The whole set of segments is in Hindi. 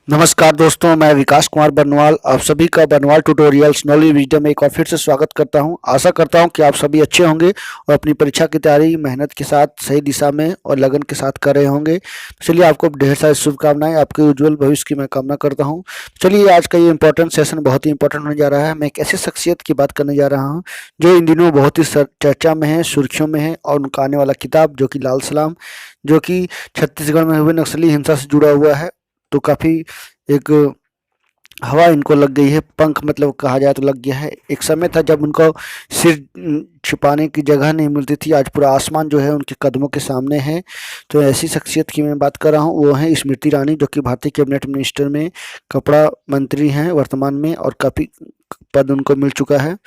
नमस्कार दोस्तों, मैं विकास कुमार बरनवाल आप सभी का बरनवाल ट्यूटोरियल्स नॉलेज विजडम में एक बार फिर से स्वागत करता हूं। आशा करता हूं कि आप सभी अच्छे होंगे और अपनी परीक्षा की तैयारी मेहनत के साथ सही दिशा में और लगन के साथ कर रहे होंगे। चलिए, आपको ढेर सारी शुभकामनाएं, आपके उज्जवल भविष्य की मैं कामना करता हूं। चलिए, आज का ये इंपॉर्टेंट सेशन बहुत ही इंपॉर्टेंट होने जा रहा है। मैं एक ऐसी शख्सियत की बात करने जा रहा हूँ जो इन दिनों बहुत ही चर्चा में है, सुर्खियों में है, और उनका आने वाला किताब जो कि लाल सलाम, जो कि छत्तीसगढ़ में हुए नक्सली हिंसा से जुड़ा हुआ है। तो काफ़ी एक हवा इनको लग गई है, पंख मतलब कहा जाए तो लग गया है। एक समय था जब उनको सिर छुपाने की जगह नहीं मिलती थी, आज पूरा आसमान जो है उनके कदमों के सामने है। तो ऐसी शख्सियत की मैं बात कर रहा हूँ, वो है स्मृति ईरानी, जो कि भारतीय कैबिनेट मिनिस्टर में कपड़ा मंत्री हैं वर्तमान में, और काफ़ी पद उनको मिल चुका है।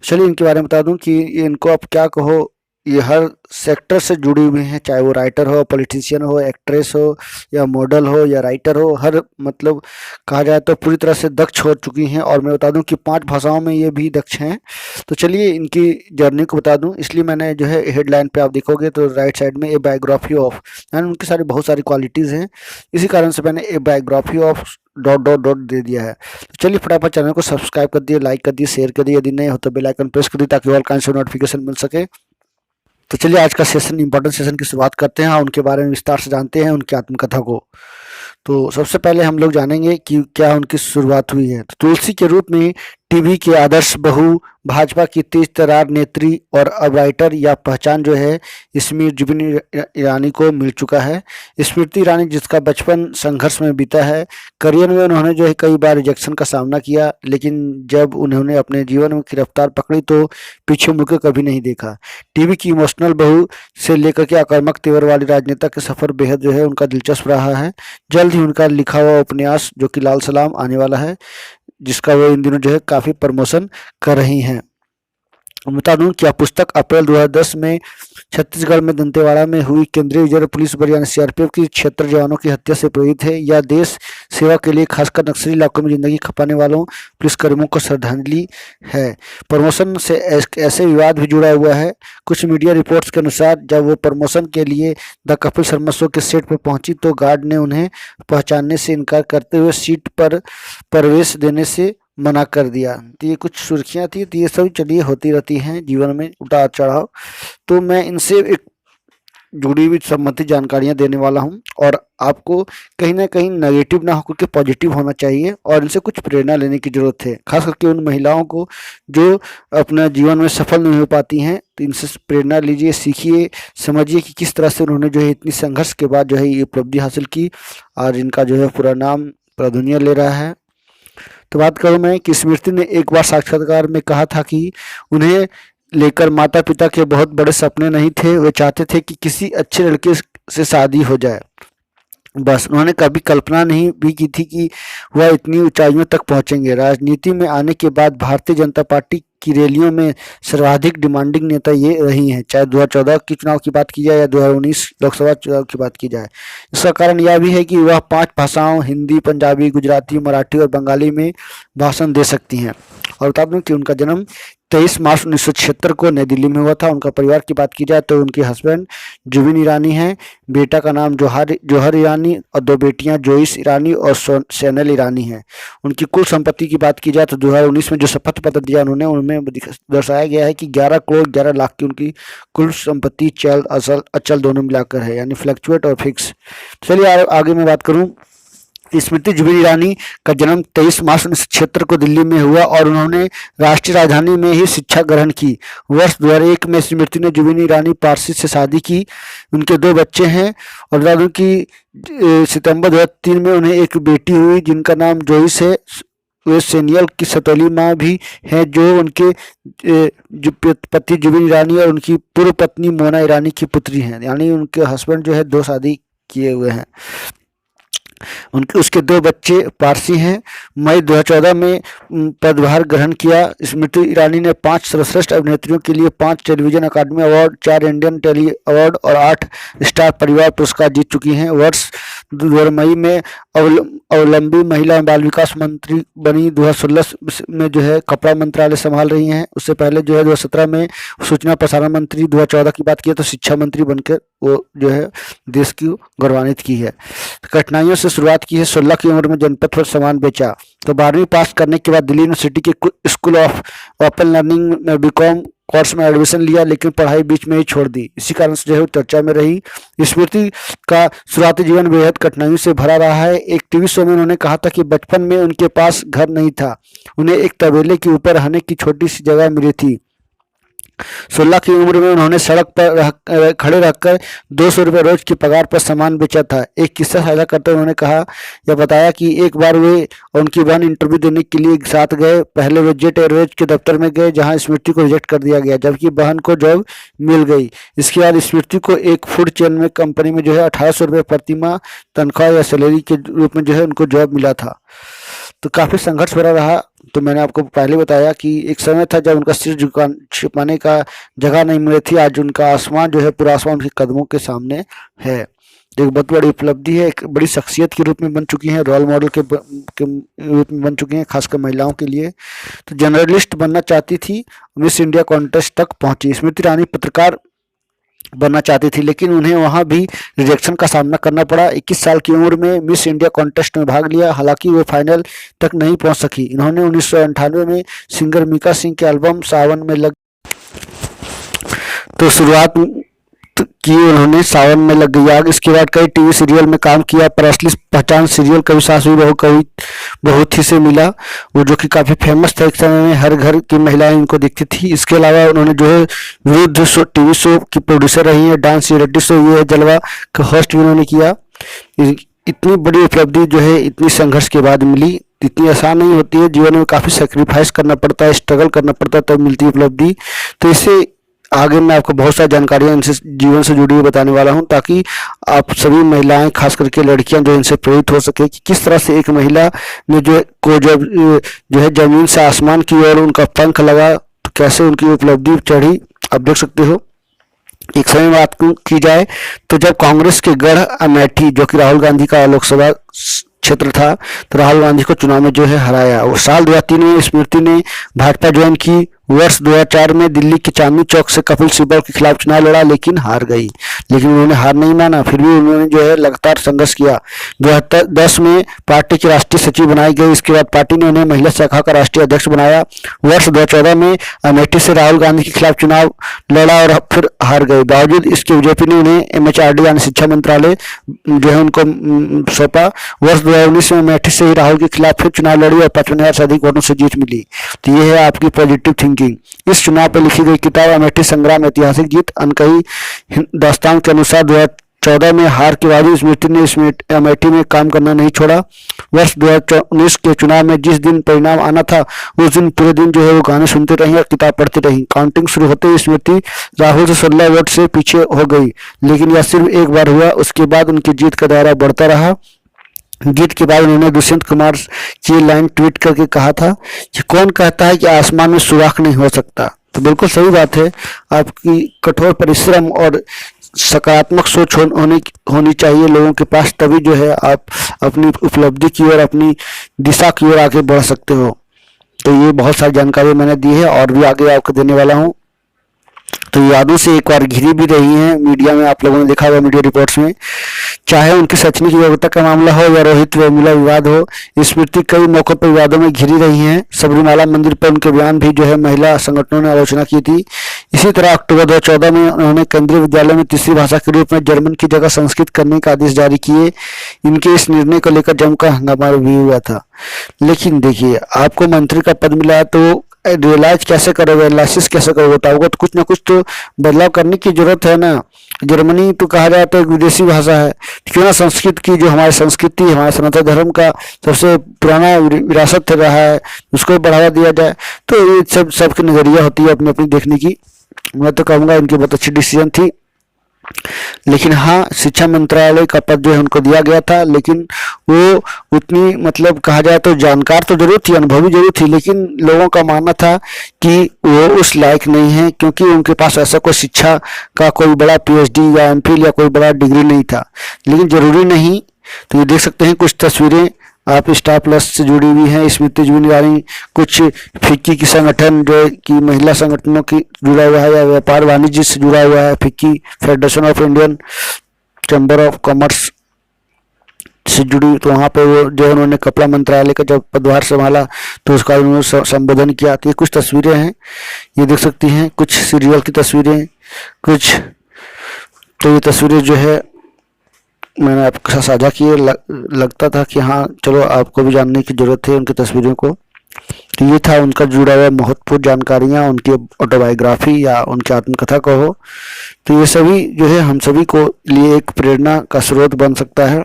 चलिए, इनके बारे में बता दूं कि इनको आप क्या कहो, ये हर सेक्टर से जुड़ी हुई हैं, चाहे वो राइटर हो, पॉलिटिशियन हो, एक्ट्रेस हो, या मॉडल हो, या राइटर हो। हर मतलब कहा जाए तो पूरी तरह से दक्ष हो चुकी हैं, और मैं बता दूं कि 5 भाषाओं में ये भी दक्ष हैं। तो चलिए, इनकी जर्नी को बता दूं, इसलिए मैंने जो है हेडलाइन पे आप देखोगे तो राइट साइड में ए बायोग्राफी ऑफ, यानी उनकी सारी बहुत सारी क्वालिटीज़ हैं। इसी कारण से मैंने a biography of dot dot dot दे दिया है। तो चलिए, फटाफट चैनल को सब्सक्राइब कर दिए, लाइक कर दिए, शेयर कर दिए, यदि नए हो तो बेल आइकन प्रेस कर दिए ताकि ऑल काइंड से नोटिफिकेशन मिल सके। तो चलिए, आज का सेशन इंपॉर्टेंट सेशन की शुरुआत करते हैं और उनके बारे में विस्तार से जानते हैं, उनकी आत्मकथा को। तो सबसे पहले हम लोग जानेंगे कि क्या उनकी शुरुआत हुई है। तो तुलसी के रूप में टीवी के आदर्श बहू, भाजपा की तेज तर्रार नेत्री और अब राइटर या पहचान जो है स्मृति जुबिन ईरानी को मिल चुका है। स्मृति ईरानी जिसका बचपन संघर्ष में बीता है, करियर में उन्होंने जो है कई बार रिजेक्शन का सामना किया, लेकिन जब उन्होंने अपने जीवन में की रफ्तार पकड़ी तो पीछे मुड़कर कभी नहीं देखा। टीवी की इमोशनल बहू से लेकर के आक्रामक तेवर वाली राजनेता के सफ़र बेहद जो है उनका दिलचस्प रहा है। जल्द ही उनका लिखा हुआ उपन्यास जो कि लाल सलाम आने वाला है, जिसका वो इन दिनों जो है काफ़ी प्रमोशन कर रही हैं। बता दूं कि यह पुस्तक अप्रैल 2010 में छत्तीसगढ़ में दंतेवाड़ा में हुई केंद्रीय रिजर्व पुलिस बल यानी सीआरपीएफ की 76 जवानों की हत्या से प्रेरित है। यह देश सेवा के लिए खासकर नक्सली इलाकों में जिंदगी खपाने वालों पुलिसकर्मियों को श्रद्धांजलि है। प्रमोशन से ऐसे विवाद भी जुड़ा हुआ है। कुछ मीडिया रिपोर्ट्स के अनुसार जब वो प्रमोशन के लिए द कपिल शर्मा शो के सेट पर पहुंची तो गार्ड ने उन्हें पहचानने से इनकार करते हुए सीट पर प्रवेश देने से मना कर दिया। तो ये कुछ सुर्खियाँ थी, तो ये सब चलिए होती रहती हैं जीवन में, उतार चढ़ाव। तो मैं इनसे एक जुड़ी हुई संबंधित जानकारियाँ देने वाला हूँ, और आपको कहीं ना कहीं नेगेटिव ना होकर के पॉजिटिव होना चाहिए, और इनसे कुछ प्रेरणा लेने की ज़रूरत है, खास करके उन महिलाओं को जो अपना जीवन में सफल नहीं हो पाती हैं। तो इनसे प्रेरणा लीजिए, सीखिए, समझिए कि किस तरह से उन्होंने जो है इतनी संघर्ष के बाद जो है ये उपलब्धि हासिल की, और इनका जो है पूरा नाम पूरा दुनिया ले रहा है। तो बात करूँ मैं कि स्मृति ने एक बार साक्षात्कार में कहा था कि उन्हें लेकर माता पिता के बहुत बड़े सपने नहीं थे, वे चाहते थे कि किसी अच्छे लड़के से शादी हो जाए, बस। उन्होंने कभी कल्पना नहीं भी की थी कि वह इतनी ऊंचाइयों तक पहुंचेंगे। राजनीति में आने के बाद भारतीय जनता पार्टी की रैलियों में सर्वाधिक डिमांडिंग नेता ये रही हैं, चाहे 2014 के चुनाव की बात की जाए या 2019 लोकसभा चुनाव की बात की जाए। इसका कारण यह भी है कि वह 5 भाषाओं हिंदी, पंजाबी, गुजराती, मराठी और बंगाली में भाषण दे सकती हैं। और बता दूं कि उनका जन्म 23 मार्च 1976 को नई दिल्ली में हुआ था। उनका परिवार की बात की जाए तो उनके हस्बैंड जुबिन ईरानी हैं, बेटा का नाम जौहर ईरानी, और 2 बेटियां जोइस ईरानी और सैनल ईरानी हैं। उनकी कुल संपत्ति की बात की जाए तो 2019 में जो शपथ पत्र दिया उन्होंने, उनमें दर्शाया गया है कि 11 करोड़ 11 लाख की उनकी कुल संपत्ति चल अचल दोनों मिलाकर है, यानी फ्लैक्चुएट और फिक्स। चलिए, आगे मैं बात करूँ। स्मृति जुबिन ईरानी का जन्म 23 मार्च 1976 को दिल्ली में हुआ, और उन्होंने राष्ट्रीय राजधानी में ही शिक्षा ग्रहण की। वर्ष 2001 में स्मृति ने जुबिन ईरानी पारसी से शादी की। उनके 2 बच्चे हैं, और बता दूं कि सितंबर 2003 में उन्हें एक बेटी हुई जिनका नाम जोइस है। वे सेनियल की सतौली माँ भी हैं, जो उनके पति जुबिन ईरानी और उनकी पूर्व पत्नी मोना ईरानी की पुत्री हैं, यानी उनके हस्बैंड जो है 2 शादी किए हुए हैं। उसके 2 बच्चे पारसी हैं। मई 2014 में पदभार ग्रहण किया। स्मृति ईरानी ने 5 सर्वश्रेष्ठ अभिनेत्रियों के लिए 5 टेलीविजन अकादमी अवार्ड, 4 इंडियन टेली अवार्ड और 8 स्टार परिवार पुरस्कार जीत चुकी हैं। वर्ष 2000 मई में अवलंबी महिला एवं बाल विकास मंत्री बनी। 2016 में जो है कपड़ा मंत्रालय संभाल रही हैं। उससे पहले जो है 2017 में सूचना प्रसारण मंत्री, 2014 की बात की तो शिक्षा मंत्री बनकर वो जो है देश की गौरवान्वित की है। कठिनाइयों से से शुरुआत की है, 16 की उम्र में जनपद पर सामान बेचा। तो 12वीं पास करने के बाद दिल्ली यूनिवर्सिटी के स्कूल ऑफ ओपन लर्निंग में बीकॉम कोर्स में एडमिशन लिया, लेकिन पढ़ाई बीच में ही छोड़ दी। इसी कारण से जो है वो चर्चा में रही। स्मृति का शुरुआती जीवन बेहद कठिनाइयों से भरा रहा है। एक टीवी शो में उन्होंने कहा था कि बचपन में उनके पास घर नहीं था, उन्हें एक तबेले के ऊपर रहने की छोटी सी जगह मिली थी। 16 की उम्र में उन्होंने सड़क पर खड़े रहकर 200 रुपये रोज की पगार पर सामान बेचा था। एक किस्सा साझा करते हुए उन्होंने कहा या बताया कि एक बार वे और उनकी बहन इंटरव्यू देने के लिए साथ गए। पहले वे जेट एयरवेज के दफ्तर में गए, जहां स्मृति को रिजेक्ट कर दिया गया, जबकि बहन को जॉब मिल गई। इसके बाद स्मृति को एक फूड चेन में कंपनी में जो है 1800 रुपये प्रति माह तनख्वाह या सैलरी के रूप में जो है उनको जॉब मिला था। तो काफ़ी संघर्ष भरा रहा। तो मैंने आपको पहले बताया कि एक समय था जब उनका सिर झुका छिपाने का जगह नहीं मिली थी। आज उनका आसमान जो है, पूरा आसमान उनके कदमों के सामने है। तो एक बहुत बड़ी उपलब्धि है, एक बड़ी शख्सियत के रूप में बन चुकी हैं, रोल मॉडल के रूप में बन चुकी हैं, खासकर महिलाओं के लिए। तो जर्नलिस्ट बनना चाहती थी, मिस इंडिया कॉन्टेस्ट तक पहुंची। स्मृति ईरानी पत्रकार बनना चाहती थी, लेकिन उन्हें वहां भी रिजेक्शन का सामना करना पड़ा। 21 साल की उम्र में मिस इंडिया कॉन्टेस्ट में भाग लिया, हालांकि वे फाइनल तक नहीं पहुंच सकी। इन्होंने 1998 में सिंगर मीका सिंह के एल्बम सावन में तो शुरुआत की उन्होंने सावन में लग गई आग। इसके बाद कई टीवी सीरियल में काम किया, पर असली पहचान सीरियल कभी सास हुई बहू कभी बहुत ही से मिला, वो जो कि काफ़ी फेमस था। एक समय में हर घर की महिलाएं इनको देखती थी। इसके अलावा उन्होंने जो है विविध शो टीवी शो की प्रोड्यूसर रही है, डांस रियलिटी शो ये है जलवा का होस्ट भी उन्होंने किया। इतनी बड़ी उपलब्धि जो है इतनी संघर्ष के बाद मिली। इतनी आसान नहीं होती है, जीवन में काफ़ी सेक्रीफाइस करना पड़ता है, स्ट्रगल करना पड़ता है, तब मिलती है उपलब्धि। तो इससे आगे मैं आपको बहुत सारी जानकारियां इनसे जीवन से जुड़ी हुई बताने वाला हूं, ताकि आप सभी महिलाएं, खास करके लड़कियां जो इनसे प्रेरित हो सके कि किस तरह से एक महिला ने जो है जमीन से आसमान की ओर उनका पंख लगा, तो कैसे उनकी उपलब्धि चढ़ी, आप देख सकते हो। एक समय बात की जाए तो जब कांग्रेस के गढ़ अमेठी, जो कि राहुल गांधी का लोकसभा क्षेत्र था, तो राहुल गांधी को चुनाव में जो है हराया। वो साल 2003 में स्मृति ने भाजपा ज्वाइन की। वर्ष 2004 में दिल्ली के चांदनी चौक से कपिल सिब्बल के खिलाफ चुनाव लड़ा, लेकिन हार गई। लेकिन उन्होंने हार नहीं माना, फिर भी उन्होंने जो है लगातार संघर्ष किया। 2010 में पार्टी की राष्ट्रीय सचिव बनाई गई। इसके बाद पार्टी ने उन्हें महिला शाखा का राष्ट्रीय अध्यक्ष बनाया। वर्ष 2014 में अमेठी से राहुल गांधी के खिलाफ चुनाव लड़ा और फिर हार गए। बावजूद इसके बीजेपी ने उन्हें MHRD यानी शिक्षा मंत्रालय जो है उनको सौंपा। वर्ष 2019 में अमेठी से ही राहुल के खिलाफ फिर चुनाव लड़ी और 55,000 से अधिक वोटों से जीत मिली। तो ये है आपकी पॉजिटिव थिंकिंग। इस चुनाव पर लिखी गई किताब अमेठी संग्राम ऐतिहासिक जीत अनकही दास्तान के अनुसार 2014 में हार के बाद स्मृति ने अमेठी में काम करना नहीं छोड़ा। वर्ष 2019 के चुनाव में जिस दिन परिणाम आना था, उस दिन पूरे दिन जो है वो गाने सुनते रही और किताब पढ़ती रही। काउंटिंग शुरू होते ही स्मृति राहुल से 16 वोट से पीछे हो गई, लेकिन यह सिर्फ एक बार हुआ। उसके बाद उनकी जीत का दायरा बढ़ता रहा। जीत के बाद उन्होंने दुष्यंत कुमार की लाइन ट्वीट करके कहा था कि कौन कहता है कि आसमान में सुराख नहीं हो सकता। तो बिल्कुल सही बात है। आपकी कठोर परिश्रम और सकारात्मक सोच होनी चाहिए लोगों के पास, तभी जो है आप अपनी उपलब्धि की ओर, अपनी दिशा की ओर आगे बढ़ सकते हो। तो ये बहुत सारी जानकारी मैंने दी है और भी आगे आपको देने वाला हूँ। तो यादों से एक बार घिरी भी रही हैं मीडिया में, आप लोगों ने देखा होगा मीडिया रिपोर्ट्स में, चाहे उनकी शैक्षणिक योग्यता का मामला हो या रोहित वेमुला विवाद हो। स्मृति कई मौकों पर विवादों में घिरी रही हैं। सबरीमाला मंदिर पर उनके बयान भी जो है महिला संगठनों ने आलोचना की थी। इसी तरह अक्टूबर 2014 में उन्होंने केंद्रीय विद्यालय में तीसरी भाषा के रूप में जर्मन की जगह संस्कृत करने का आदेश जारी किए। इनके इस निर्णय को लेकर जमकर हंगामा भी हुआ था। लेकिन देखिए, आपको मंत्री का पद मिला है तो रियलाइज कैसे करोगे, एनालिसिस कैसे करोगे, बताओगे तो कुछ ना कुछ तो बदलाव करने की जरूरत है ना। जर्मनी तो कहा जाए तो एक विदेशी भाषा है, क्यों ना संस्कृत की, जो हमारी संस्कृति, हमारे सनातन धर्म का सबसे पुराना विरासत रहा है, उसको बढ़ावा दिया जाए। तो ये सबकी नजरिया होती है अपनी अपनी देखने की। मैं तो कहूँगा इनकी बहुत अच्छी डिसीजन थी। लेकिन हाँ, शिक्षा मंत्रालय का पद जो है उनको दिया गया था, लेकिन वो उतनी मतलब कहा जाए तो जानकार तो जरूर थी, अनुभवी जरूर थी, लेकिन लोगों का मानना था कि वो उस लायक नहीं है, क्योंकि उनके पास ऐसा कोई शिक्षा का कोई बड़ा PhD या MPhil या कोई बड़ा डिग्री नहीं था। लेकिन जरूरी नहीं। तो ये देख सकते हैं कुछ तस्वीरें आप स्टार प्लस से जुड़ी हुई हैं। स्मृति ईरानी कुछ फिक्की की संगठन जो कि महिला संगठनों की जुड़ा हुआ है या व्यापार वाणिज्य से जुड़ा हुआ है, FICCI federation of Indian chamber of commerce से जुड़ी, तो वहाँ पे वो जो उन्होंने कपड़ा मंत्रालय का जब पदभार संभाला तो उसका उन्होंने संबोधन किया। तो ये कुछ तस्वीरें हैं, ये देख सकती हैं, कुछ सीरियल की तस्वीरें, कुछ तो ये तस्वीरें जो है मैंने आपके साथ साझा किए। लगता था कि हाँ चलो आपको भी जानने की ज़रूरत है उनकी तस्वीरों को। तो ये था उनका जुड़ा हुआ महत्वपूर्ण जानकारियाँ, उनकी ऑटोबायोग्राफी या उनकी आत्मकथा कहो। तो ये सभी जो है हम सभी को लिए एक प्रेरणा का स्रोत बन सकता है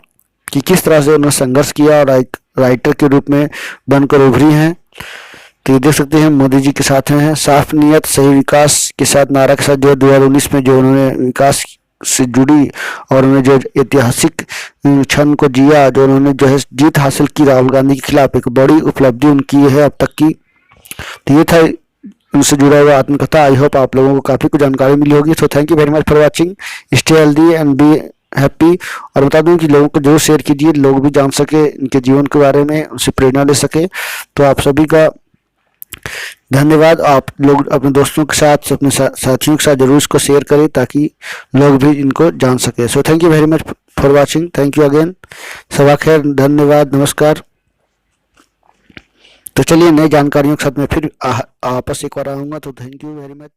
कि किस तरह से उन्होंने संघर्ष किया और एक राइटर के रूप में बनकर उभरी हैं। तो ये देख सकते हैं मोदी जी के साथ हैं, साफ नीयत सही विकास के साथ नारा के साथ जो 2019 में जो उन्होंने विकास से जुड़ी और उन्होंने जो ऐतिहासिक क्षण को जिया, जो उन्होंने जो है जीत हासिल की राहुल गांधी के खिलाफ, एक बड़ी उपलब्धि उनकी है अब तक की। तो ये था उनसे जुड़ा हुआ आत्मकथा। आई होप आप लोगों को काफ़ी कुछ जानकारी मिली होगी। सो thank you very much for watching. Stay healthy and be happy. और बता दूं कि लोगों को जरूर शेयर कीजिए, लोग भी जान सके इनके जीवन के बारे में, उनसे प्रेरणा ले सके। तो आप सभी का धन्यवाद। आप लोग अपने दोस्तों के साथ, अपने साथियों के साथ जरूर इसको शेयर करें ताकि लोग भी इनको जान सके। So thank you very much for watching. Thank you again. सबा खैर, धन्यवाद, नमस्कार। तो चलिए नई जानकारियों के साथ मैं फिर आपस एक बार आऊँगा। तो थैंक यू वेरी मच।